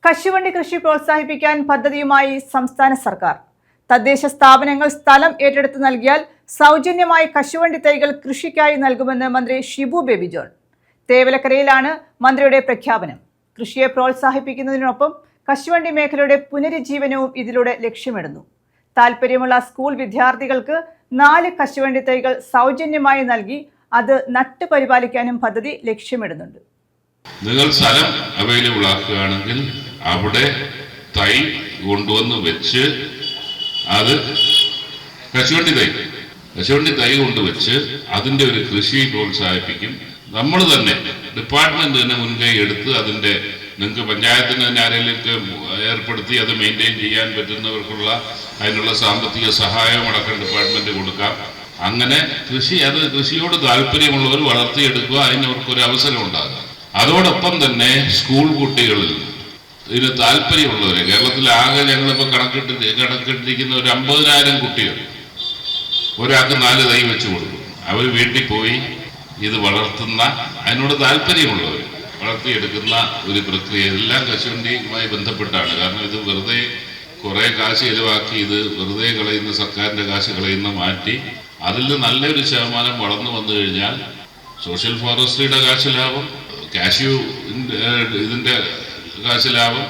കശുവണ്ടി കൃഷി പ്രോത്സാഹിപ്പിക്കാൻ പദ്ധതിയുമായി സംസ്ഥാന സർക്കാർ. തദ്ദേശ സ്ഥാപനങ്ങൾ സ്ഥലം ഏറ്റെടുത്ത് നൽകിയാൽ സൗജന്യമായി കശുവണ്ടി തൈകൾ കൃഷിക്കായി നൽകുമെന്ന് മന്ത്രി ഷിബു ബേബി ജോൺ. തേവലക്കരയിലാണ് മന്ത്രിയുടെ പ്രഖ്യാപനം. കൃഷിയെ പ്രോത്സാഹിപ്പിക്കുന്നതിനൊപ്പം കശുവണ്ടി മേഖലയുടെ പുനരുജ്ജീവനവും ഇതിലൂടെ ലക്ഷ്യമിടുന്നു. താൽപ്പര്യമുള്ള സ്കൂൾ വിദ്യാർത്ഥികൾക്ക് 4 കശുവണ്ടി തൈകൾ സൗജന്യമായി നൽകി അത് നട്ടുപരിപാലിക്കാനും പദ്ധതി ലക്ഷ്യമിടുന്നുണ്ട്. നിങ്ങൾ സ്ഥലം അവൈലബിൾ ആക്കുകയാണെങ്കിൽ അവിടെ തൈ കൊണ്ടുവന്ന് വെച്ച് അത് കശുവണ്ടി തൈ കൊണ്ടുവച്ച് അതിൻ്റെ ഒരു കൃഷി പ്രോത്സാഹിപ്പിക്കും. നമ്മൾ തന്നെ ഡിപ്പാർട്ട്മെന്റ് തന്നെ മുൻകൈ എടുത്ത് അതിൻ്റെ നിങ്ങൾക്ക് പഞ്ചായത്തിന് തന്നെ ആരെങ്കിലും ഏർപ്പെടുത്തി അത് മെയിൻറ്റെയിൻ ചെയ്യാൻ പറ്റുന്നവർക്കുള്ള അതിനുള്ള സാമ്പത്തിക സഹായം അടക്കം ഡിപ്പാർട്ട്മെന്റ് കൊടുക്കാം. അങ്ങനെ കൃഷിയോട് താല്പര്യമുള്ളവർ വളർത്തിയെടുക്കുക, അതിനവർക്കൊരു അവസരം ഉണ്ടാകുക. അതോടൊപ്പം തന്നെ സ്കൂൾ കുട്ടികളിൽ ഇതിന് താല്പര്യമുള്ളവരെ കേരളത്തിലാകെ ഞങ്ങളിപ്പോൾ കണക്കിട്ടിരിക്കുന്ന ഒരു 50,000 കുട്ടികൾ ഒരാൾക്ക് 4 തൈ വെച്ച് കൊടുക്കും. അവർ വീട്ടിൽ പോയി ഇത് വളർത്തുന്ന അതിനോട് താല്പര്യമുള്ളവർ വളർത്തിയെടുക്കുന്ന ഒരു പ്രക്രിയ എല്ലാം കശുവണ്ടിയുമായി ബന്ധപ്പെട്ടാണ്. കാരണം ഇത് വെറുതെ കുറേ കാശ് ചിലവാക്കി ഇത് വെറുതെ കളയുന്ന സർക്കാരിൻ്റെ കാശ് കളയുന്ന മാറ്റി അതിൽ നല്ലൊരു ശതമാനം വളർന്നു വന്നു കഴിഞ്ഞാൽ സോഷ്യൽ ഫോറസ്ട്രിയുടെ കാശ് ലാഭം, കാഷ്യൂ ഇതിൻ്റെ കാശ് ലാഭം,